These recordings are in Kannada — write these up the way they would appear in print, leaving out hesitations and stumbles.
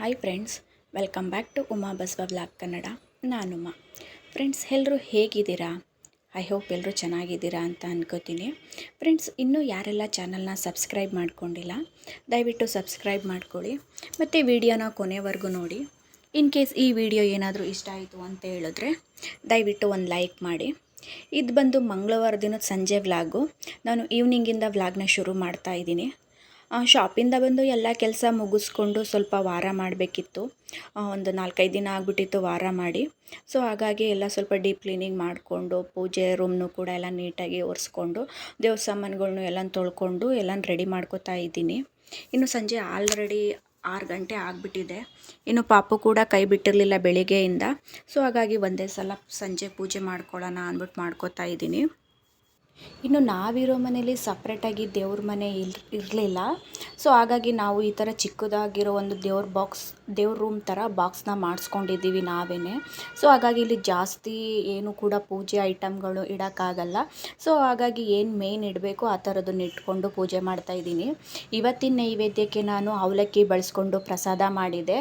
Hi friends, welcome back to Uma Basava vlog Kannada. ನಾನು ಉಮಾ. ಫ್ರೆಂಡ್ಸ್, ಎಲ್ಲರೂ ಹೇಗಿದ್ದೀರಾ? ಐ ಹೋಪ್ ಎಲ್ಲರೂ ಚೆನ್ನಾಗಿದ್ದೀರಾ ಅಂತ ಅನ್ಕೋತೀನಿ. ಫ್ರೆಂಡ್ಸ್, ಇನ್ನೂ ಯಾರೆಲ್ಲ ಚಾನಲ್ನ ಸಬ್ಸ್ಕ್ರೈಬ್ ಮಾಡ್ಕೊಂಡಿಲ್ಲ, ದಯವಿಟ್ಟು ಸಬ್ಸ್ಕ್ರೈಬ್ ಮಾಡ್ಕೊಳ್ಳಿ ಮತ್ತು ವಿಡಿಯೋನ ಕೊನೆವರೆಗೂ ನೋಡಿ. ಇನ್ ಕೇಸ್ ಈ ವಿಡಿಯೋ ಏನಾದರೂ ಇಷ್ಟ ಆಯಿತು ಅಂತ ಹೇಳಿದ್ರೆ ದಯವಿಟ್ಟು ಒಂದು ಲೈಕ್ ಮಾಡಿ. ಇದು ಬಂದು ಮಂಗಳವಾರ ದಿನದ ಸಂಜೆ ವ್ಲಾಗು. ನಾನು ಈವ್ನಿಂಗಿಂದ ವ್ಲಾಗ್ನ ಶುರು ಮಾಡ್ತಾ ಇದ್ದೀನಿ. ಶಾಪಿಂದ ಬಂದು ಎಲ್ಲ ಕೆಲಸ ಮುಗಿಸ್ಕೊಂಡು ಸ್ವಲ್ಪ ವಾರ ಮಾಡಬೇಕಿತ್ತು. ಒಂದು 4-5 ದಿನ ಆಗಿಬಿಟ್ಟಿತ್ತು ವಾರ ಮಾಡಿ. ಸೊ ಹಾಗಾಗಿ ಎಲ್ಲ ಸ್ವಲ್ಪ ಡೀಪ್ ಕ್ಲೀನಿಂಗ್ ಮಾಡಿಕೊಂಡು, ಪೂಜೆ ರೂಮ್ನು ಕೂಡ ಎಲ್ಲ ನೀಟಾಗಿ ಒರೆಸ್ಕೊಂಡು, ದೇವ್ರ ಸಾಮಾನುಗಳ್ನು ಎಲ್ಲ ತೊಳ್ಕೊಂಡು ಎಲ್ಲ ರೆಡಿ ಮಾಡ್ಕೋತಾ ಇದ್ದೀನಿ. ಇನ್ನು ಸಂಜೆ ಆಲ್ರೆಡಿ 6 ಗಂಟೆ ಆಗಿಬಿಟ್ಟಿದೆ. ಇನ್ನು ಪಾಪು ಕೂಡ ಕೈ ಬಿಟ್ಟಿರಲಿಲ್ಲ ಬೆಳಿಗ್ಗೆಯಿಂದ. ಸೊ ಹಾಗಾಗಿ ಒಂದೇ ಸಲ ಸಂಜೆ ಪೂಜೆ ಮಾಡ್ಕೊಳ್ಳೋಣ ಅಂದ್ಬಿಟ್ಟು ಮಾಡ್ಕೋತಾ ಇದ್ದೀನಿ. ಇನ್ನು ನಾವಿರೋ ಮನೇಲಿ ಸಪ್ರೇಟಾಗಿ ದೇವ್ರ ಮನೆ ಇರಲಿಲ್ಲ. ಸೊ ಹಾಗಾಗಿ ನಾವು ಈ ಥರ ಚಿಕ್ಕದಾಗಿರೋ ಒಂದು ದೇವ್ರ ರೂಮ್ ಥರ ಬಾಕ್ಸ್ನ ಮಾಡಿಸ್ಕೊಂಡಿದ್ದೀವಿ ನಾವೇ. ಸೊ ಹಾಗಾಗಿ ಇಲ್ಲಿ ಜಾಸ್ತಿ ಏನು ಕೂಡ ಪೂಜೆ ಐಟಮ್ಗಳು ಇಡೋಕ್ಕಾಗಲ್ಲ. ಸೊ ಹಾಗಾಗಿ ಏನು ಮೇನ್ ಇಡಬೇಕು ಆ ಥರದನ್ನು ಇಟ್ಕೊಂಡು ಪೂಜೆ ಮಾಡ್ತಾಯಿದ್ದೀನಿ. ಇವತ್ತಿನ ನೈವೇದ್ಯಕ್ಕೆ ನಾನು ಅವಲಕ್ಕಿ ಬಳಸ್ಕೊಂಡು ಪ್ರಸಾದ ಮಾಡಿದೆ.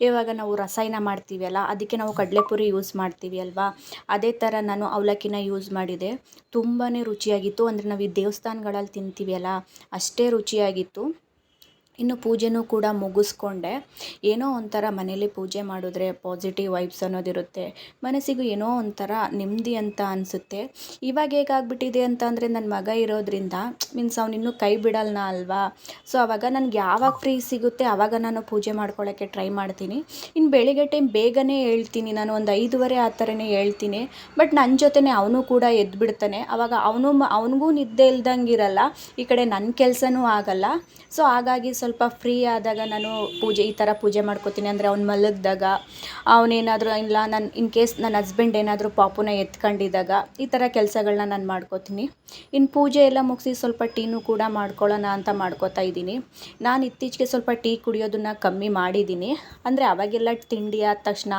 ಇವಾಗ ನಾವು ರಸಾಯನ ಮಾಡ್ತೀವಲ್ಲ, ಅದಕ್ಕೆ ನಾವು ಕಡಲೆಪುರಿ ಯೂಸ್ ಮಾಡ್ತೀವಿ ಅಲ್ವಾ, ಅದೇ ಥರ ನಾನು ಅವಲಕ್ಕಿನ ಯೂಸ್ ಮಾಡಿದೆ. ತುಂಬಾ ರುಚಿಯಾಗಿತ್ತು. ಅಂದರೆ ನಾವು ಈ ದೇವಸ್ಥಾನಗಳಲ್ಲಿ ತಿಂತೀವಿ ಅಲ್ಲ, ಅಷ್ಟೇ ರುಚಿಯಾಗಿತ್ತು. ಇನ್ನು ಪೂಜೆನೂ ಕೂಡ ಮುಗಿಸ್ಕೊಂಡೆ. ಏನೋ ಒಂಥರ ಮನೇಲಿ ಪೂಜೆ ಮಾಡಿದ್ರೆ ಪಾಸಿಟಿವ್ ವೈಬ್ಸ್ ಅನ್ನೋದಿರುತ್ತೆ, ಮನಸ್ಸಿಗೂ ಏನೋ ಒಂಥರ ನೆಮ್ಮದಿ ಅಂತ ಅನಿಸುತ್ತೆ. ಇವಾಗ ಹೇಗಾಗ್ಬಿಟ್ಟಿದೆ ಅಂತ ಅಂದರೆ, ನನ್ನ ಮಗ ಇರೋದ್ರಿಂದ ಮೀನ್ಸ್ ಅವನಿನ್ನೂ ಕೈ ಬಿಡಲ್ಲ ಅಲ್ವಾ. ಸೊ ಆವಾಗ ನನಗೆ ಯಾವಾಗ ಫ್ರೀ ಸಿಗುತ್ತೆ ಆವಾಗ ನಾನು ಪೂಜೆ ಮಾಡ್ಕೊಳ್ಳೋಕ್ಕೆ ಟ್ರೈ ಮಾಡ್ತೀನಿ. ಇನ್ನು ಬೆಳಿಗ್ಗೆ ಟೈಮ್ ಬೇಗನೆ ಹೇಳ್ತೀನಿ, ನಾನು ಒಂದು 5:15 ಆ ಥರನೇ ಹೇಳ್ತೀನಿ. ಬಟ್ ನನ್ನ ಜೊತೆನೇ ಅವನು ಕೂಡ ಎದ್ದುಬಿಡ್ತಾನೆ. ಆವಾಗ ಅವನಿಗೂ ನಿದ್ದೆ ಇಲ್ದಂಗೆ ಇರಲ್ಲ, ಈ ಕಡೆ ನನ್ನ ಕೆಲಸನೂ ಆಗಲ್ಲ. ಸೊ ಹಾಗಾಗಿ ಸ್ವಲ್ಪ ಫ್ರೀ ಆದಾಗ ನಾನು ಈ ಥರ ಪೂಜೆ ಮಾಡ್ಕೋತೀನಿ. ಅಂದರೆ ಅವ್ನು ಮಲಗಿದಾಗ, ಅವನೇನಾದರೂ ಇಲ್ಲ ಇನ್ ಕೇಸ್ ನನ್ನ ಹಸ್ಬೆಂಡ್ ಏನಾದರೂ ಪಾಪುನ ಎತ್ಕೊಂಡಿದ್ದಾಗ ಈ ಥರ ಕೆಲಸಗಳನ್ನ ನಾನು ಮಾಡ್ಕೋತೀನಿ. ಇನ್ನು ಪೂಜೆ ಎಲ್ಲ ಮುಗಿಸಿ ಸ್ವಲ್ಪ ಟೀನೂ ಕೂಡ ಮಾಡ್ಕೊಳ್ಳೋಣ ಅಂತ ಮಾಡ್ಕೋತಾ ಇದ್ದೀನಿ. ನಾನು ಇತ್ತೀಚೆಗೆ ಸ್ವಲ್ಪ ಟೀ ಕುಡಿಯೋದನ್ನು ಕಮ್ಮಿ ಮಾಡಿದ್ದೀನಿ. ಅಂದರೆ ಅವಾಗೆಲ್ಲ ತಿಂಡಿ ಆದ ತಕ್ಷಣ,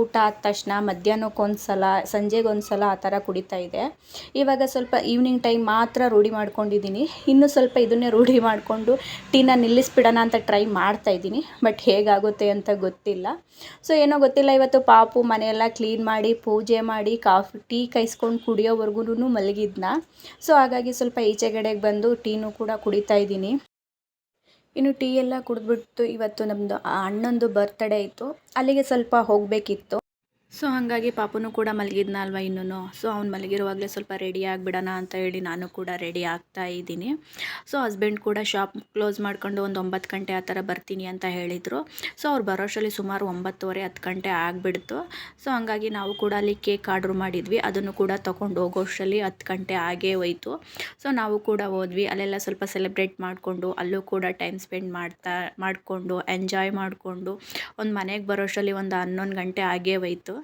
ಊಟ ಆದ ತಕ್ಷಣ ಮಧ್ಯಾಹ್ನಕ್ಕೊಂದು ಸಲ, ಸಂಜೆಗೊಂದು ಸಲ ಆ ಥರ ಕುಡಿತಾ ಇದ್ದೆ. ಇವಾಗ ಸ್ವಲ್ಪ ಈವ್ನಿಂಗ್ ಟೈಮ್ ಮಾತ್ರ ರೂಢಿ ಮಾಡ್ಕೊಂಡಿದ್ದೀನಿ. ಇನ್ನೂ ಸ್ವಲ್ಪ ಇದನ್ನೇ ರೂಢಿ ಮಾಡಿಕೊಂಡು ಟೀನ ನಿಲ್ಲಿಸ್ಬಿಡೋಣ ಅಂತ ಟ್ರೈ ಮಾಡ್ತಾಯಿದ್ದೀನಿ. ಬಟ್ ಹೇಗಾಗುತ್ತೆ ಅಂತ ಗೊತ್ತಿಲ್ಲ. ಸೊ ಏನೋ ಗೊತ್ತಿಲ್ಲ, ಇವತ್ತು ಪಾಪು ಮನೆಯೆಲ್ಲ ಕ್ಲೀನ್ ಮಾಡಿ, ಪೂಜೆ ಮಾಡಿ, ಟೀ ಕಾಯಿಸ್ಕೊಂಡು ಕುಡಿಯೋವರೆಗೂ ಮಲಗಿದ್ನ. ಸೊ ಹಾಗಾಗಿ ಸ್ವಲ್ಪ ಈಚೆಗಡೆಗೆ ಬಂದು ಟೀನೂ ಕೂಡ ಕುಡಿತಾ ಇದ್ದೀನಿ. ಇನ್ನು ಟೀ ಎಲ್ಲ ಕುಡಿದ್ಬಿಟ್ಟು ಇವತ್ತು ನಮ್ಮದು ಅಣ್ಣಂದು ಬರ್ತ್ಡೇ ಇತ್ತು, ಅಲ್ಲಿಗೆ ಸ್ವಲ್ಪ ಹೋಗಬೇಕಿತ್ತು. ಸೊ ಹಾಗಾಗಿ ಪಾಪುನು ಕೂಡ ಮಲಗಿದ್ನ ಅಲ್ವಾ ಇನ್ನೂ. ಸೊ ಅವ್ನು ಮಲಗಿರುವಾಗಲೇ ಸ್ವಲ್ಪ ರೆಡಿ ಆಗಿಬಿಡೋಣ ಅಂತ ಹೇಳಿ ನಾನು ಕೂಡ ರೆಡಿ ಆಗ್ತಾ ಇದ್ದೀನಿ. ಸೊ ಹಸ್ಬೆಂಡ್ ಕೂಡ ಶಾಪ್ ಕ್ಲೋಸ್ ಮಾಡ್ಕೊಂಡು ಒಂದು 9 ಗಂಟೆ ಆ ಥರ ಬರ್ತೀನಿ ಅಂತ ಹೇಳಿದರು. ಸೊ ಅವ್ರು ಬರೋಷ್ಟರಲ್ಲಿ ಸುಮಾರು 9:30-10 ಗಂಟೆ ಆಗಿಬಿಡ್ತು. ಸೊ ಹಾಗಾಗಿ ನಾವು ಕೂಡ ಅಲ್ಲಿ ಕೇಕ್ ಆರ್ಡ್ರ್ ಮಾಡಿದ್ವಿ, ಅದನ್ನು ಕೂಡ ತೊಗೊಂಡು ಹೋಗೋಷ್ಟರಲ್ಲಿ 10 ಗಂಟೆ ಆಗೇ ಹೋಯಿತು. ಸೊ ನಾವು ಕೂಡ ಹೋದ್ವಿ, ಅಲ್ಲೆಲ್ಲ ಸ್ವಲ್ಪ ಸೆಲೆಬ್ರೇಟ್ ಮಾಡಿಕೊಂಡು, ಅಲ್ಲೂ ಕೂಡ ಟೈಮ್ ಸ್ಪೆಂಡ್ ಮಾಡಿಕೊಂಡು ಎಂಜಾಯ್ ಮಾಡಿಕೊಂಡು ಒಂದು ಮನೆಗೆ ಬರೋಷ್ಟರಲ್ಲಿ ಒಂದು 11 ಗಂಟೆ ಆಗೇ ಹೋಯಿತು.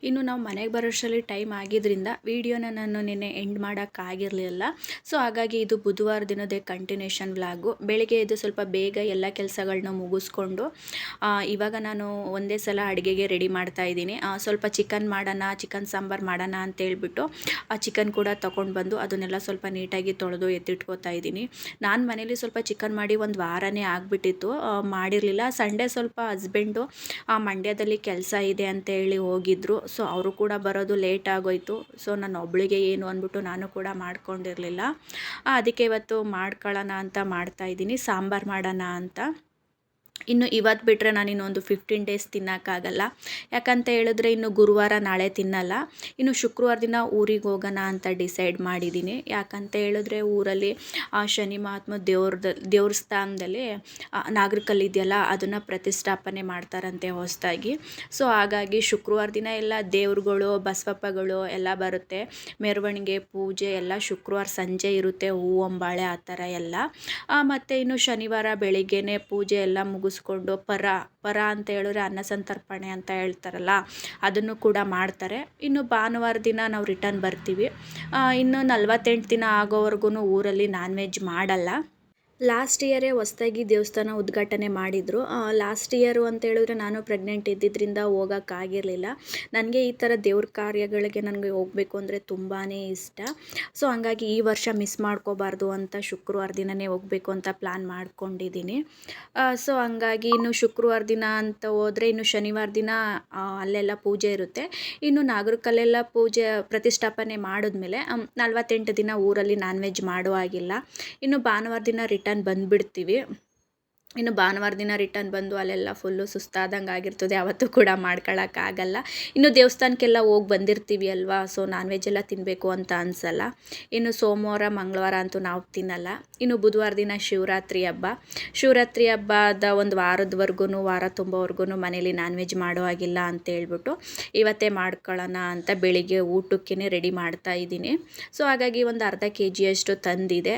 ಇನ್ನು ನಾವು ಮನೆಗೆ ಬರೋಷ್ಟರಲ್ಲಿ ಟೈಮ್ ಆಗಿದ್ದರಿಂದ ವಿಡಿಯೋನ ನಾನು ನಿನ್ನೆ ಎಂಡ್ ಮಾಡೋಕ್ಕಾಗಿರಲಿಲ್ಲ. ಸೊ ಹಾಗಾಗಿ ಇದು ಬುಧವಾರ ದಿನದೇ ಕಂಟಿನ್ಯೂಷನ್ ವ್ಲಾಗು. ಬೆಳಿಗ್ಗೆ ಎದ್ದು ಸ್ವಲ್ಪ ಬೇಗ ಎಲ್ಲ ಕೆಲಸಗಳನ್ನ ಮುಗಿಸ್ಕೊಂಡು ಇವಾಗ ನಾನು ಒಂದೇ ಸಲ ಅಡುಗೆಗೆ ರೆಡಿ ಮಾಡ್ತಾ ಇದ್ದೀನಿ. ಸ್ವಲ್ಪ ಚಿಕನ್ ಸಾಂಬಾರು ಮಾಡೋಣ ಅಂತೇಳ್ಬಿಟ್ಟು ಆ ಚಿಕನ್ ಕೂಡ ತೊಗೊಂಡು ಬಂದು ಅದನ್ನೆಲ್ಲ ಸ್ವಲ್ಪ ನೀಟಾಗಿ ತೊಳೆದು ಎತ್ತಿಟ್ಕೋತಾ ಇದ್ದೀನಿ. ನಾನು ಮನೇಲಿ ಸ್ವಲ್ಪ ಚಿಕನ್ ಮಾಡಿ ಒಂದು ವಾರನೇ ಆಗಿಬಿಟ್ಟಿತ್ತು, ಮಾಡಿರಲಿಲ್ಲ. ಸಂಡೇ ಸ್ವಲ್ಪ ಹಸ್ಬೆಂಡು ಮಂಡ್ಯದಲ್ಲಿ ಕೆಲಸ ಇದೆ ಅಂತ ಹೇಳಿ ಹೋಗಿದ್ರು. ಸೊ ಅವರು ಕೂಡ ಬರೋದು ಲೇಟ್ ಆಗೋಯ್ತು. ಸೊ ನಾನು ಒಬ್ಳಿಗೆ ಏನು ಅಂದ್ಬಿಟ್ಟು ನಾನು ಕೂಡ ಮಾಡ್ಕೊಂಡಿರಲಿಲ್ಲ. ಅದಕ್ಕೆ ಇವತ್ತು ಮಾಡ್ಕೊಳ್ಳೋಣ ಅಂತ ಮಾಡ್ತಾಯಿದ್ದೀನಿ, ಸಾಂಬಾರು ಮಾಡೋಣ ಅಂತ. ಇನ್ನು ಇವತ್ತು ಬಿಟ್ಟರೆ ನಾನು ಇನ್ನೊಂದು 15 ಡೇಸ್ ತಿನ್ನೋಕ್ಕಾಗಲ್ಲ. ಯಾಕಂತ ಹೇಳಿದ್ರೆ ಇನ್ನು ಗುರುವಾರ ನಾಳೆ ತಿನ್ನಲ್ಲ. ಇನ್ನು ಶುಕ್ರವಾರ ದಿನ ಊರಿಗೆ ಹೋಗೋಣ ಅಂತ ಡಿಸೈಡ್ ಮಾಡಿದ್ದೀನಿ. ಯಾಕಂತ ಹೇಳಿದ್ರೆ ಊರಲ್ಲಿ ಶನಿ ಮಹಾತ್ಮ ದೇವ್ರ ಸ್ಥಾನದಲ್ಲಿ ನಾಗರಕಲ್ಲು ಇದೆಯಲ್ಲ, ಅದನ್ನು ಪ್ರತಿಷ್ಠಾಪನೆ ಮಾಡ್ತಾರಂತೆ ಹೊಸದಾಗಿ. ಸೊ ಹಾಗಾಗಿ ಶುಕ್ರವಾರ ದಿನ ಎಲ್ಲ ದೇವ್ರುಗಳು, ಬಸವಪ್ಪಗಳು ಎಲ್ಲ ಬರುತ್ತೆ. ಮೆರವಣಿಗೆ, ಪೂಜೆ ಎಲ್ಲ ಶುಕ್ರವಾರ ಸಂಜೆ ಇರುತ್ತೆ, ಹೂವಂಬಾಳೆ ಆ ಥರ ಎಲ್ಲ. ಮತ್ತು ಇನ್ನು ಶನಿವಾರ ಬೆಳಿಗ್ಗೆನೇ ಪೂಜೆ ಎಲ್ಲ ಮುಗಿಸ್ಕೊಂಡು ಪರ ಅಂತ ಹೇಳಿದ್ರೆ ಅನ್ನ ಸಂತರ್ಪಣೆ ಅಂತ ಹೇಳ್ತಾರಲ್ಲ, ಅದನ್ನು ಕೂಡ ಮಾಡ್ತಾರೆ. ಇನ್ನು ಭಾನುವಾರ ದಿನ ನಾವು ರಿಟರ್ನ್ ಬರ್ತೀವಿ. ಇನ್ನು 48 ದಿನ ಆಗೋವರೆಗೂ ಊರಲ್ಲಿ ನಾನ್ ವೆಜ್ ಮಾಡಲ್ಲ. ಲಾಸ್ಟ್ ಇಯರೇ ಹೊಸ್ದಾಗಿ ದೇವಸ್ಥಾನ ಉದ್ಘಾಟನೆ ಮಾಡಿದರು. ಲಾಸ್ಟ್ ಇಯರು ಅಂತ ಹೇಳಿದ್ರೆ ನಾನು ಪ್ರೆಗ್ನೆಂಟ್ ಇದ್ದಿದ್ದರಿಂದ ಹೋಗೋಕ್ಕಾಗಿರಲಿಲ್ಲ. ನನಗೆ ಈ ಥರ ದೇವ್ರ ಕಾರ್ಯಗಳಿಗೆ ನನಗೆ ಹೋಗಬೇಕು ಅಂದರೆ ತುಂಬಾ ಇಷ್ಟ. ಸೊ ಹಂಗಾಗಿ ಈ ವರ್ಷ ಮಿಸ್ ಮಾಡ್ಕೋಬಾರ್ದು ಅಂತ ಶುಕ್ರವಾರ ದಿನವೇ ಹೋಗಬೇಕು ಅಂತ ಪ್ಲ್ಯಾನ್ ಮಾಡ್ಕೊಂಡಿದ್ದೀನಿ. ಸೊ ಹಂಗಾಗಿ ಇನ್ನು ಶುಕ್ರವಾರ ದಿನ ಅಂತ ಹೋದರೆ ಇನ್ನು ಶನಿವಾರ ದಿನ ಅಲ್ಲೆಲ್ಲ ಪೂಜೆ ಇರುತ್ತೆ. ಇನ್ನು ನಾಗರಕಲ್ಲೆಲ್ಲ ಪೂಜೆ ಪ್ರತಿಷ್ಠಾಪನೆ ಮಾಡಿದ್ಮೇಲೆ 48 ದಿನ ಊರಲ್ಲಿ ನಾನ್ ವೆಜ್ ಮಾಡೋ ಹಾಗಿಲ್ಲ. ಇನ್ನು ಭಾನುವಾರ ದಿನ ರಿಟರ್ನ್ ಬಂದುಬಿಡ್ತೀವಿ. ಇನ್ನು ಭಾನುವಾರ ದಿನ ರಿಟರ್ನ್ ಬಂದು ಅಲ್ಲೆಲ್ಲ ಫುಲ್ಲು ಸುಸ್ತಾದಂಗೆ ಆಗಿರ್ತದೆ, ಯಾವತ್ತೂ ಕೂಡ ಮಾಡ್ಕೊಳ್ಳೋಕ್ಕಾಗಲ್ಲ. ಇನ್ನು ದೇವಸ್ಥಾನಕ್ಕೆಲ್ಲ ಹೋಗಿ ಬಂದಿರ್ತೀವಿ ಅಲ್ವಾ, ಸೊ ನಾನ್ ವೆಜ್ ಎಲ್ಲ ತಿನ್ನಬೇಕು ಅಂತ ಅನಿಸಲ್ಲ. ಇನ್ನು ಸೋಮವಾರ ಮಂಗಳವಾರ ಅಂತೂ ನಾವು ತಿನ್ನಲ್ಲ. ಇನ್ನು ಬುಧವಾರ ದಿನ ಶಿವರಾತ್ರಿ ಹಬ್ಬ. ಶಿವರಾತ್ರಿ ಹಬ್ಬದ ಒಂದು ವಾರದವರೆಗೂ ವಾರ ತುಂಬೋವರೆಗೂ ಮನೇಲಿ ನಾನ್ ವೆಜ್ ಮಾಡೋ ಹಾಗಿಲ್ಲ ಅಂತ ಹೇಳ್ಬಿಟ್ಟು ಇವತ್ತೇ ಮಾಡ್ಕೊಳ್ಳೋಣ ಅಂತ ಬೆಳಿಗ್ಗೆ ಊಟಕ್ಕೇ ರೆಡಿ ಮಾಡ್ತಾ ಇದ್ದೀನಿ. ಸೊ ಹಾಗಾಗಿ ಒಂದು ಅರ್ಧ kg ತಂದಿದೆ.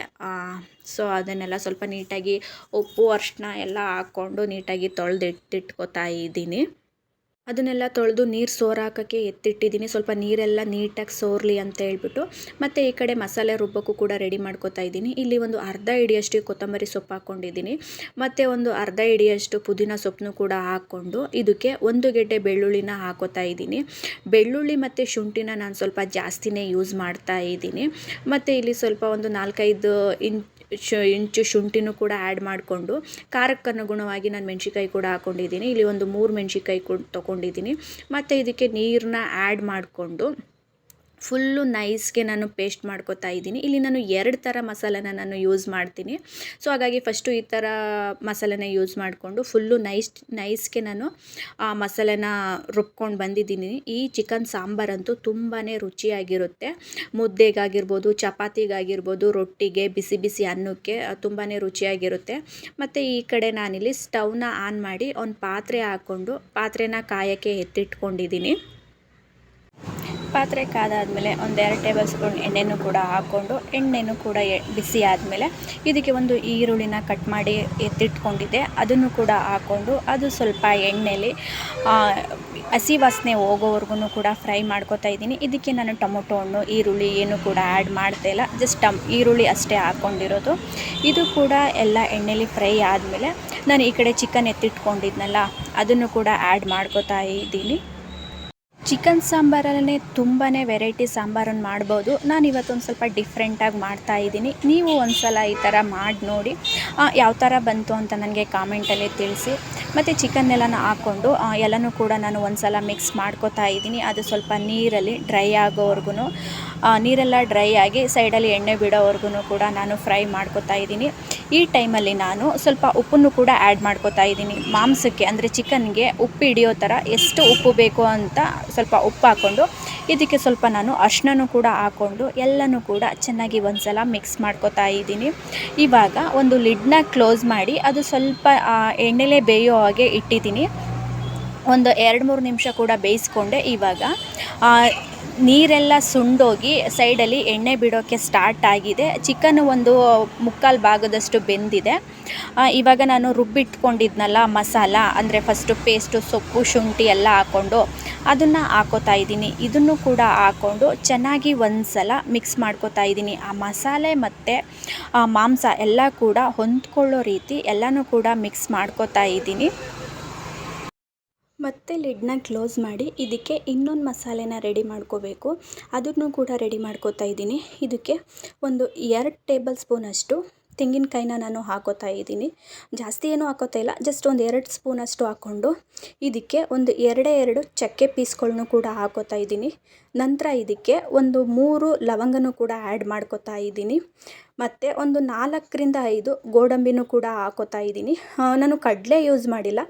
ಸೊ ಅದನ್ನೆಲ್ಲ ಸ್ವಲ್ಪ ನೀಟಾಗಿ ಉಪ್ಪು ಅರಿಶಿನ ಎಲ್ಲ ಹಾಕ್ಕೊಂಡು ನೀಟಾಗಿ ತೊಳೆದಿಟ್ಟಿಟ್ಕೋತಾ ಇದ್ದೀನಿ. ಅದನ್ನೆಲ್ಲ ತೊಳೆದು ನೀರು ಸೋರಾಕೋಕ್ಕೆ ಎತ್ತಿಟ್ಟಿದ್ದೀನಿ. ಸ್ವಲ್ಪ ನೀರೆಲ್ಲ ನೀಟಾಗಿ ಸೋರಲಿ ಅಂತ ಹೇಳ್ಬಿಟ್ಟು. ಮತ್ತು ಈ ಕಡೆ ಮಸಾಲೆ ರುಬ್ಬೋಕ್ಕೂ ಕೂಡ ರೆಡಿ ಮಾಡ್ಕೋತಾ ಇದ್ದೀನಿ. ಇಲ್ಲಿ ಒಂದು ಅರ್ಧ ಹಿಡಿಯಷ್ಟು ಕೊತ್ತಂಬರಿ ಸೊಪ್ಪು ಹಾಕ್ಕೊಂಡಿದ್ದೀನಿ. ಮತ್ತು ಒಂದು ಅರ್ಧ ಹಿಡಿಯಷ್ಟು ಪುದೀನ ಸೊಪ್ಪನ್ನು ಕೂಡ ಹಾಕ್ಕೊಂಡು ಇದಕ್ಕೆ 1 ಗೆಡ್ಡೆ ಬೆಳ್ಳುಳ್ಳಿನ ಹಾಕೋತಾ ಇದ್ದೀನಿ. ಬೆಳ್ಳುಳ್ಳಿ ಮತ್ತು ಶುಂಠಿನ ನಾನು ಸ್ವಲ್ಪ ಜಾಸ್ತಿನೇ ಯೂಸ್ ಮಾಡ್ತಾ ಇದ್ದೀನಿ. ಮತ್ತು ಇಲ್ಲಿ ಸ್ವಲ್ಪ ಒಂದು 4-5 ಇಂಚು ಶುಂಠಿನೂ ಕೂಡ ಆ್ಯಡ್ ಮಾಡಿಕೊಂಡು ಖಾರಕ್ಕೆ ಅನುಗುಣವಾಗಿ ನಾನು ಮೆಣಸಿನ್ಕಾಯಿ ಕೂಡ ಹಾಕ್ಕೊಂಡಿದ್ದೀನಿ. ಇಲ್ಲಿ ಒಂದು 3 ಮೆಣಸಿನ್ಕಾಯಿ ಕೂಡ ತೊಗೊಂಡಿದ್ದೀನಿ. ಮತ್ತು ಇದಕ್ಕೆ ನೀರನ್ನ ಆ್ಯಡ್ ಮಾಡಿಕೊಂಡು ಫುಲ್ಲು ನೈಸ್ಗೆ ನಾನು ಪೇಸ್ಟ್ ಮಾಡ್ಕೋತಾ ಇದ್ದೀನಿ. ಇಲ್ಲಿ ನಾನು 2 ಥರ ಮಸಾಲೆನ ನಾನು ಯೂಸ್ ಮಾಡ್ತೀನಿ. ಸೊ ಹಾಗಾಗಿ ಫಸ್ಟು ಈ ಥರ ಮಸಾಲೆನ ಯೂಸ್ ಮಾಡಿಕೊಂಡು ಫುಲ್ಲು ನೈಸ್ಗೆ ನಾನು ಮಸಾಲೆನ ರುಬ್ಕೊಂಡು ಬಂದಿದ್ದೀನಿ. ಈ ಚಿಕನ್ ಸಾಂಬಾರಂತೂ ತುಂಬಾ ರುಚಿಯಾಗಿರುತ್ತೆ. ಮುದ್ದೆಗಾಗಿರ್ಬೋದು, ಚಪಾತಿಗಾಗಿರ್ಬೋದು, ರೊಟ್ಟಿಗೆ, ಬಿಸಿ ಬಿಸಿ ಅನ್ನಕ್ಕೆ ತುಂಬಾ ರುಚಿಯಾಗಿರುತ್ತೆ. ಮತ್ತು ಈ ಕಡೆ ನಾನಿಲ್ಲಿ ಸ್ಟವ್ನ ಆನ್ ಮಾಡಿ ಒಂದು ಪಾತ್ರೆ ಹಾಕ್ಕೊಂಡು ಪಾತ್ರೆನ ಕಾಯೋಕ್ಕೆ ಎತ್ತಿಟ್ಕೊಂಡಿದ್ದೀನಿ. ಪಾತ್ರೆ ಕಾದಾದಮೇಲೆ ಒಂದು 2 ಟೇಬಲ್ ಸ್ಪೂನ್ ಎಣ್ಣೆನೂ ಕೂಡ ಹಾಕ್ಕೊಂಡು ಎಣ್ಣೆನೂ ಕೂಡ ಬಿಸಿ ಆದಮೇಲೆ ಇದಕ್ಕೆ ಒಂದು ಈರುಳ್ಳಿನ ಕಟ್ ಮಾಡಿ ಎತ್ತಿಟ್ಕೊಂಡಿದ್ದೆ, ಅದನ್ನು ಕೂಡ ಹಾಕ್ಕೊಂಡು ಅದು ಸ್ವಲ್ಪ ಎಣ್ಣೆಲಿ ಹಸಿ ವಾಸನೆ ಹೋಗೋವರೆಗೂ ಕೂಡ ಫ್ರೈ ಮಾಡ್ಕೋತಾ ಇದ್ದೀನಿ. ಇದಕ್ಕೆ ನಾನು ಟೊಮೊಟೊ ಹಣ್ಣು, ಈರುಳ್ಳಿ ಏನು ಕೂಡ ಆ್ಯಡ್ ಮಾಡ್ತಾ ಇಲ್ಲ, ಜಸ್ಟ್ ಈರುಳ್ಳಿ ಅಷ್ಟೇ ಹಾಕ್ಕೊಂಡಿರೋದು. ಇದು ಕೂಡ ಎಲ್ಲ ಎಣ್ಣೆಲಿ ಫ್ರೈ ಆದಮೇಲೆ ನಾನು ಈ ಕಡೆ ಚಿಕನ್ ಎತ್ತಿಟ್ಕೊಂಡಿದ್ನಲ್ಲ ಅದನ್ನು ಕೂಡ ಆ್ಯಡ್ ಮಾಡ್ಕೋತಾ ಇದ್ದೀನಿ. ಚಿಕನ್ ಸಾಂಬಾರಲ್ಲೇ ತುಂಬಾ ವೆರೈಟಿ ಸಾಂಬಾರನ್ನು ಮಾಡ್ಬೋದು. ನಾನು ಇವತ್ತೊಂದು ಸ್ವಲ್ಪ ಡಿಫ್ರೆಂಟಾಗಿ ಮಾಡ್ತಾಯಿದ್ದೀನಿ. ನೀವು ಒಂದು ಸಲ ಈ ಥರ ಮಾಡಿ ನೋಡಿ, ಯಾವ ಥರ ಬಂತು ಅಂತ ನನಗೆ ಕಾಮೆಂಟಲ್ಲಿ ತಿಳಿಸಿ. ಮತ್ತು ಚಿಕನ್ನೆಲ್ಲನ ಹಾಕ್ಕೊಂಡು ಎಲ್ಲನೂ ಕೂಡ ನಾನು ಒಂದು ಸಲ ಮಿಕ್ಸ್ ಮಾಡ್ಕೋತಾ ಇದ್ದೀನಿ. ಅದು ಸ್ವಲ್ಪ ನೀರಲ್ಲಿ ಡ್ರೈ ಆಗೋವರೆಗೂ, ನೀರೆಲ್ಲ ಡ್ರೈ ಆಗಿ ಸೈಡಲ್ಲಿ ಎಣ್ಣೆ ಬಿಡೋವರೆಗೂ ಕೂಡ ನಾನು ಫ್ರೈ ಮಾಡ್ಕೋತಾ ಇದ್ದೀನಿ. ಈ ಟೈಮಲ್ಲಿ ನಾನು ಸ್ವಲ್ಪ ಉಪ್ಪನ್ನು ಕೂಡ ಆ್ಯಡ್ ಮಾಡ್ಕೋತಾ ಇದ್ದೀನಿ. ಮಾಂಸಕ್ಕೆ ಅಂದರೆ ಚಿಕನ್ಗೆ ಉಪ್ಪು ಹಿಡಿಯೋ ಥರ ಎಷ್ಟು ಉಪ್ಪು ಬೇಕು ಅಂತ ಸ್ವಲ್ಪ ಉಪ್ಪು ಹಾಕ್ಕೊಂಡು ಇದಕ್ಕೆ ಸ್ವಲ್ಪ ನಾನು ಅರಿಶಿನನೂ ಕೂಡ ಹಾಕ್ಕೊಂಡು ಎಲ್ಲನೂ ಕೂಡ ಚೆನ್ನಾಗಿ ಒಂದು ಸಲ ಮಿಕ್ಸ್ ಮಾಡ್ಕೋತಾ ಇದ್ದೀನಿ. ಇವಾಗ ಒಂದು ಲಿಡ್ನ ಕ್ಲೋಸ್ ಮಾಡಿ ಅದು ಸ್ವಲ್ಪ ಎಣ್ಣೆಲೇ ಬೇಯೋ ಹಾಗೆ ಇಟ್ಟಿದ್ದೀನಿ. ಒಂದು 2-3 ನಿಮಿಷ ಕೂಡ ಬೇಯಿಸ್ಕೊಂಡೆ. ಇವಾಗ ನೀರೆಲ್ಲ ಸುಂಡೋಗಿ ಸೈಡಲ್ಲಿ ಎಣ್ಣೆ ಬಿಡೋಕ್ಕೆ ಸ್ಟಾರ್ಟ್ ಆಗಿದೆ. ಚಿಕನ್ ಒಂದು 3/4 ಭಾಗದಷ್ಟು ಬೆಂದಿದೆ. ಇವಾಗ ನಾನು ರುಬ್ಬಿಟ್ಕೊಂಡಿದ್ನಲ್ಲ ಮಸಾಲ, ಅಂದರೆ ಫಸ್ಟು ಪೇಸ್ಟು, ಸೊಪ್ಪು, ಶುಂಠಿ ಎಲ್ಲ ಹಾಕ್ಕೊಂಡು ಅದನ್ನು ಹಾಕೋತಾ ಇದ್ದೀನಿ. ಇದನ್ನು ಕೂಡ ಹಾಕ್ಕೊಂಡು ಚೆನ್ನಾಗಿ ಒಂದು ಸಲ ಮಿಕ್ಸ್ ಮಾಡ್ಕೋತಾ ಇದ್ದೀನಿ. ಆ ಮಸಾಲೆ ಮತ್ತು ಮಾಂಸ ಎಲ್ಲ ಕೂಡ ಹೊಂದ್ಕೊಳ್ಳೋ ರೀತಿ ಎಲ್ಲನೂ ಕೂಡ ಮಿಕ್ಸ್ ಮಾಡ್ಕೋತಾ ಇದ್ದೀನಿ. ಮತ್ತು ಲಿಡ್ನ ಕ್ಲೋಸ್ ಮಾಡಿ ಇದಕ್ಕೆ ಇನ್ನೊಂದು ಮಸಾಲೆನ ರೆಡಿ ಮಾಡ್ಕೋಬೇಕು. ಅದನ್ನು ಕೂಡ ರೆಡಿ ಮಾಡ್ಕೋತಾ ಇದ್ದೀನಿ. ಇದಕ್ಕೆ ಒಂದು 2 ಟೇಬಲ್ ಸ್ಪೂನಷ್ಟು ತೆಂಗಿನಕಾಯಿನ ನಾನು ಹಾಕೋತಾ ಇದ್ದೀನಿ. ಜಾಸ್ತಿ ಏನೂ ಹಾಕೋತಾ ಇಲ್ಲ, ಜಸ್ಟ್ ಒಂದು 2 ಸ್ಪೂನಷ್ಟು ಹಾಕ್ಕೊಂಡು ಇದಕ್ಕೆ ಒಂದು 2 ಚಕ್ಕೆ ಪೀಸ್ಗಳನ್ನೂ ಕೂಡ ಹಾಕೋತಾ ಇದ್ದೀನಿ. ನಂತರ ಇದಕ್ಕೆ ಒಂದು 3 ಲವಂಗನೂ ಕೂಡ ಆ್ಯಡ್ ಮಾಡ್ಕೋತಾ ಇದ್ದೀನಿ. ಮತ್ತು ಒಂದು 4-5 ಗೋಡಂಬಿನೂ ಕೂಡ ಹಾಕೋತಾ ಇದ್ದೀನಿ. ನಾನು ಕಡಲೆ ಯೂಸ್ ಮಾಡಿಲ್ಲ,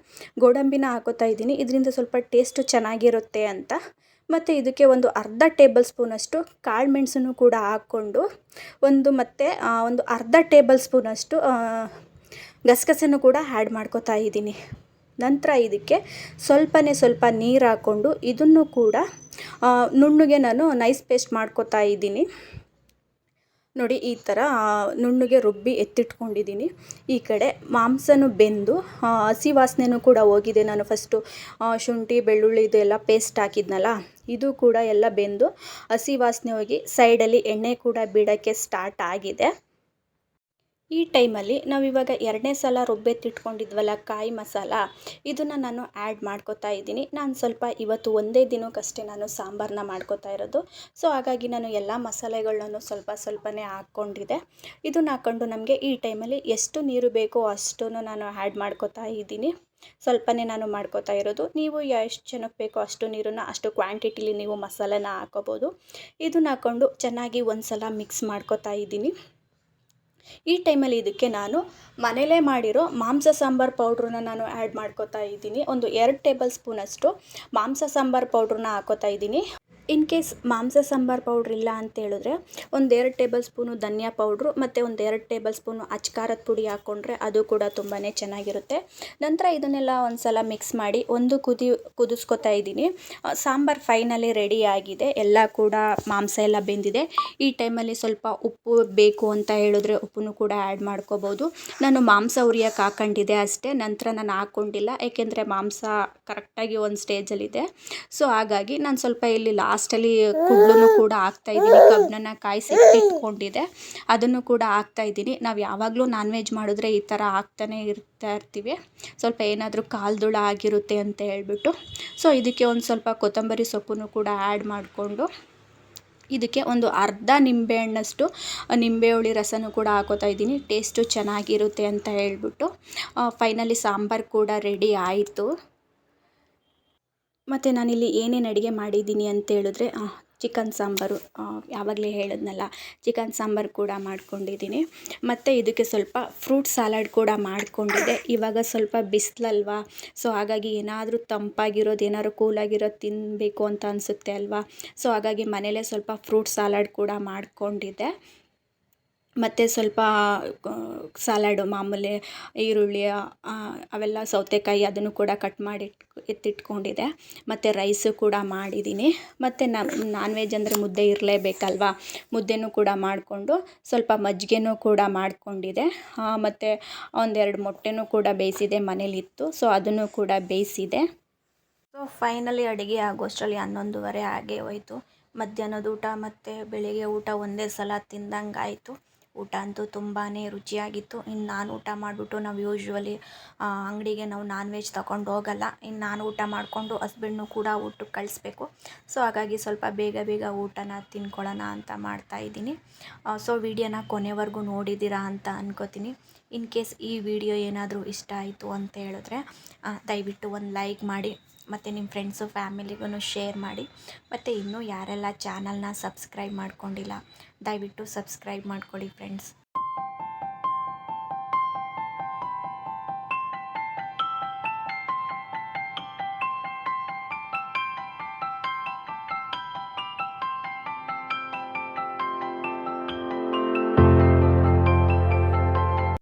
ಗೋಡಂಬಿನ ಹಾಕೋತಾ ಇದ್ದೀನಿ, ಇದರಿಂದ ಸ್ವಲ್ಪ ಟೇಸ್ಟು ಚೆನ್ನಾಗಿರುತ್ತೆ ಅಂತ. ಮತ್ತು ಇದಕ್ಕೆ ಒಂದು ಅರ್ಧ ಟೇಬಲ್ ಸ್ಪೂನಷ್ಟು ಕಾಳು ಮೆಣಸನ್ನು ಕೂಡ ಹಾಕ್ಕೊಂಡು ಒಂದು ಅರ್ಧ ಟೇಬಲ್ ಸ್ಪೂನಷ್ಟು ಗಸಗಸೆನೂ ಕೂಡ ಆ್ಯಡ್ ಮಾಡ್ಕೋತಾ ಇದ್ದೀನಿ. ನಂತರ ಇದಕ್ಕೆ ಸ್ವಲ್ಪ ನೀರು ಹಾಕ್ಕೊಂಡು ಇದನ್ನು ಕೂಡ ನುಣ್ಣಗೆ ನಾನು ನೈಸ್ ಪೇಸ್ಟ್ ಮಾಡ್ಕೋತಾ ಇದ್ದೀನಿ. ನೋಡಿ, ಈ ಥರ ನುಣ್ಣಗೆ ರುಬ್ಬಿ ಎತ್ತಿಟ್ಕೊಂಡಿದ್ದೀನಿ. ಈ ಕಡೆ ಮಾಂಸನೂ ಬೆಂದು ಹಸಿ ವಾಸನೆನೂ ಕೂಡ ಹೋಗಿದೆ. ನಾನು ಫಸ್ಟು ಶುಂಠಿ ಬೆಳ್ಳುಳ್ಳಿ ಇದೆಲ್ಲ ಪೇಸ್ಟ್ ಹಾಕಿದ್ನಲ್ಲ, ಇದು ಕೂಡ ಎಲ್ಲ ಬೆಂದು ಹಸಿ ವಾಸನೆ ಹೋಗಿ ಸೈಡಲ್ಲಿ ಎಣ್ಣೆ ಕೂಡ ಬಿಡೋಕ್ಕೆ ಸ್ಟಾರ್ಟ್ ಆಗಿದೆ. ಈ ಟೈಮಲ್ಲಿ ನಾವಿವಾಗ ಎರಡನೇ ಸಲ ರುಬ್ಬೆತ್ತಿಟ್ಕೊಂಡಿದ್ವಲ್ಲ ಕಾಯಿ ಮಸಾಲ, ಇದನ್ನು ನಾನು ಆ್ಯಡ್ ಮಾಡ್ಕೋತಾ ಇದ್ದೀನಿ. ನಾನು ಸ್ವಲ್ಪ ಇವತ್ತು ಒಂದೇ ದಿನಕ್ಕಷ್ಟೇ ನಾನು ಸಾಂಬಾರನ್ನ ಮಾಡ್ಕೋತಾ ಇರೋದು. ಸೊ ಹಾಗಾಗಿ ನಾನು ಎಲ್ಲ ಮಸಾಲೆಗಳನ್ನೂ ಸ್ವಲ್ಪ ಸ್ವಲ್ಪನೇ ಹಾಕ್ಕೊಂಡಿದ್ದೆ. ಇದನ್ನ ಹಾಕ್ಕೊಂಡು ನಮಗೆ ಈ ಟೈಮಲ್ಲಿ ಎಷ್ಟು ನೀರು ಬೇಕೋ ಅಷ್ಟನ್ನು ನಾನು ಆ್ಯಡ್ ಮಾಡ್ಕೋತಾ ಇದ್ದೀನಿ. ಸ್ವಲ್ಪನೇ ನಾನು ಮಾಡ್ಕೋತಾ ಇರೋದು. ನೀವು ಎಷ್ಟು ಜನಕ್ಕೆ ಬೇಕೋ ಅಷ್ಟು ನೀರನ್ನು ಅಷ್ಟು ಕ್ವಾಂಟಿಟಿಲಿ ನೀವು ಮಸಾಲೆನ ಹಾಕೋಬೋದು. ಇದನ್ನ ಹಾಕ್ಕೊಂಡು ಚೆನ್ನಾಗಿ ಒಂದು ಸಲ ಮಿಕ್ಸ್ ಮಾಡ್ಕೋತಾ ಇದ್ದೀನಿ. ಈ ಟೈಮಲ್ಲಿ ಇದಕ್ಕೆ ನಾನು ಮನೇಲೇ ಮಾಡಿರೋ ಮಾಂಸ ಸಾಂಬಾರು ಪೌಡ್ರನ್ನ ನಾನು ಆ್ಯಡ್ ಮಾಡ್ಕೋತಾ ಇದ್ದೀನಿ. ಒಂದು 2 ಟೇಬಲ್ ಸ್ಪೂನಷ್ಟು ಮಾಂಸ ಸಾಂಬಾರು ಪೌಡ್ರನ್ನ ಹಾಕೋತಾ ಇದ್ದೀನಿ. ಇನ್ ಕೇಸ್ ಮಾಂಸ ಸಾಂಬಾರು ಪೌಡ್ರ್ ಇಲ್ಲ ಅಂತ ಹೇಳಿದ್ರೆ 1-2 ಟೇಬಲ್ ಸ್ಪೂನು ಧನಿಯಾ ಪೌಡ್ರು ಮತ್ತು 1-2 ಟೇಬಲ್ ಸ್ಪೂನು ಅಚ್ಕಾರದ ಪುಡಿ ಹಾಕ್ಕೊಂಡ್ರೆ ಅದು ಕೂಡ ತುಂಬಾ ಚೆನ್ನಾಗಿರುತ್ತೆ. ನಂತರ ಇದನ್ನೆಲ್ಲ ಒಂದು ಸಲ ಮಿಕ್ಸ್ ಮಾಡಿ ಒಂದು ಕುದಿಸ್ಕೊತಾ ಇದ್ದೀನಿ. ಸಾಂಬಾರು ಫೈನಲಿ ರೆಡಿ ಆಗಿದೆ. ಎಲ್ಲ ಕೂಡ ಮಾಂಸ ಎಲ್ಲ ಬೆಂದಿದೆ. ಈ ಟೈಮಲ್ಲಿ ಸ್ವಲ್ಪ ಉಪ್ಪು ಬೇಕು ಅಂತ ಹೇಳಿದ್ರೆ ಉಪ್ಪನ್ನು ಕೂಡ ಆ್ಯಡ್ ಮಾಡ್ಕೋಬೋದು. ನಾನು ಮಾಂಸ ಉರಿಯೋಕೆ ಹಾಕೊಂಡಿದ್ದೆ ಅಷ್ಟೇ, ನಂತರ ನಾನು ಹಾಕ್ಕೊಂಡಿಲ್ಲ. ಏಕೆಂದರೆ ಮಾಂಸ ಕರೆಕ್ಟಾಗಿ ಒಂದು ಸ್ಟೇಜಲ್ಲಿದೆ. ಸೊ ಹಾಗಾಗಿ ನಾನು ಸ್ವಲ್ಪ ಇಲ್ಲಿ ಲಾಸ್ಟಲ್ಲಿ ಕುಡ್ಲೂ ಕೂಡ ಹಾಕ್ತಾಯಿದ್ದೀನಿ. ಕಬ್ಬನ್ನ ಕಾಯಿಸಿ ಇಟ್ಕೊಂಡಿದ್ದೆ, ಅದನ್ನು ಕೂಡ ಹಾಕ್ತಾಯಿದ್ದೀನಿ. ನಾವು ಯಾವಾಗಲೂ ನಾನ್ ವೆಜ್ ಮಾಡಿದ್ರೆ ಈ ಥರ ಹಾಕ್ತಾನೆ ಇರ್ತೀವಿ, ಸ್ವಲ್ಪ ಏನಾದರೂ ಕಾಲ್ದುಳ ಆಗಿರುತ್ತೆ ಅಂತ ಹೇಳ್ಬಿಟ್ಟು. ಸೊ ಇದಕ್ಕೆ ಒಂದು ಸ್ವಲ್ಪ ಕೊತ್ತಂಬರಿ ಸೊಪ್ಪನ್ನು ಕೂಡ ಆ್ಯಡ್ ಮಾಡಿಕೊಂಡು ಇದಕ್ಕೆ ಒಂದು ಅರ್ಧ ನಿಂಬೆಹಣ್ಣಷ್ಟು ನಿಂಬೆ ಹುಳಿ ರಸನೂ ಕೂಡ ಹಾಕೋತಾ ಇದ್ದೀನಿ, ಟೇಸ್ಟು ಚೆನ್ನಾಗಿರುತ್ತೆ ಅಂತ ಹೇಳ್ಬಿಟ್ಟು. ಫೈನಲಿ ಸಾಂಬಾರು ಕೂಡ ರೆಡಿ ಆಯಿತು. ಮತ್ತು ನಾನಿಲ್ಲಿ ಏನೇನು ಅಡುಗೆ ಮಾಡಿದ್ದೀನಿ ಅಂತ ಹೇಳಿದ್ರೆ ಚಿಕನ್ ಸಾಂಬಾರು, ಯಾವಾಗಲೇ ಹೇಳಿದ್ನಲ್ಲ, ಚಿಕನ್ ಸಾಂಬಾರು ಕೂಡ ಮಾಡ್ಕೊಂಡಿದ್ದೀನಿ. ಮತ್ತು ಇದಕ್ಕೆ ಸ್ವಲ್ಪ ಫ್ರೂಟ್ ಸಲಾಡ್ ಕೂಡ ಮಾಡ್ಕೊಂಡಿದ್ದೆ. ಇವಾಗ ಸ್ವಲ್ಪ ಬಿಸಿಲಲ್ವಾ, ಸೊ ಹಾಗಾಗಿ ಏನಾದರೂ ತಂಪಾಗಿರೋದು, ಏನಾದ್ರು ಕೂಲಾಗಿರೋದು ತಿನ್ನಬೇಕು ಅಂತ ಅನಿಸುತ್ತೆ ಅಲ್ವಾ. ಸೊ ಹಾಗಾಗಿ ಮನೇಲೇ ಸ್ವಲ್ಪ ಫ್ರೂಟ್ ಸಲಾಡ್ ಕೂಡ ಮಾಡ್ಕೊಂಡಿದ್ದೆ. ಮತ್ತು ಸ್ವಲ್ಪ ಸಲಾಡು ಮಾಮೂಲಿ ಈರುಳ್ಳಿ ಅವೆಲ್ಲ ಸೌತೆಕಾಯಿ ಅದನ್ನು ಕೂಡ ಕಟ್ ಮಾಡಿ ಎತ್ತಿಟ್ಕೊಂಡಿದ್ದೆ. ಮತ್ತು ರೈಸು ಕೂಡ ಮಾಡಿದ್ದೀನಿ. ಮತ್ತು ನಾನ್ ವೆಜ್ ಅಂದರೆ ಮುದ್ದೆ ಇರಲೇಬೇಕಲ್ವಾ, ಮುದ್ದೆನೂ ಕೂಡ ಮಾಡಿಕೊಂಡು ಸ್ವಲ್ಪ ಮಜ್ಜಿಗೆನೂ ಕೂಡ ಮಾಡ್ಕೊಂಡಿದ್ದೆ. ಮತ್ತು 1-2 ಮೊಟ್ಟೆನೂ ಕೂಡ ಬೇಯಿಸಿದೆ, ಮನೇಲಿತ್ತು. ಸೊ ಅದನ್ನು ಕೂಡ ಬೇಯಿಸಿದೆ. ಸೊ ಫೈನಲಿ ಅಡುಗೆ ಆಗೋಷ್ಟರಲ್ಲಿ 11:30 ಆಗೇ ಹೋಯಿತು. ಮಧ್ಯಾಹ್ನದ ಊಟ ಮತ್ತು ಬೆಳಿಗ್ಗೆ ಊಟ ಒಂದೇ ಸಲ ತಿಂದಂಗಾಯಿತು. ಊಟ ಅಂತೂ ತುಂಬಾ ರುಚಿಯಾಗಿತ್ತು. ಇನ್ನು ನಾನು ಊಟ ಮಾಡಿಬಿಟ್ಟು, ನಾವು ಯೂಶ್ವಲಿ ಅಂಗಡಿಗೆ ನಾವು ನಾನ್ ವೆಜ್ ತಗೊಂಡು ಹೋಗಲ್ಲ. ಇನ್ನು ನಾನು ಊಟ ಮಾಡಿಕೊಂಡು ಹಸ್ಬೆಂಡ್ನು ಕೂಡ ಊಟಕ್ಕೆ ಕಳಿಸ್ಬೇಕು. ಸೊ ಹಾಗಾಗಿ ಸ್ವಲ್ಪ ಬೇಗ ಬೇಗ ಊಟನ ತಿನ್ಕೊಳ್ಳೋಣ ಅಂತ ಮಾಡ್ತಾಯಿದ್ದೀನಿ. ಸೊ ವಿಡಿಯೋನ ಕೊನೆವರೆಗೂ ನೋಡಿದ್ದೀರಾ ಅಂತ ಅನ್ಕೋತೀನಿ. ಇನ್ ಕೇಸ್ ಈ ವಿಡಿಯೋ ಏನಾದರೂ ಇಷ್ಟ ಆಯಿತು ಅಂತ ಹೇಳಿದ್ರೆ ದಯವಿಟ್ಟು ಒಂದು ಲೈಕ್ ಮಾಡಿ, ಮತ್ತು ನಿಮ್ಮ ಫ್ರೆಂಡ್ಸು ಫ್ಯಾಮಿಲಿಗೂ ಶೇರ್ ಮಾಡಿ. ಮತ್ತು ಇನ್ನೂ ಯಾರೆಲ್ಲ ಚಾನಲ್ನ ಸಬ್ಸ್ಕ್ರೈಬ್ ಮಾಡ್ಕೊಂಡಿಲ್ಲ ದಯವಿಟ್ಟು ಸಬ್ಸ್ಕ್ರೈಬ್ ಮಾಡ್ಕೊಳ್ಳಿ ಫ್ರೆಂಡ್ಸ್.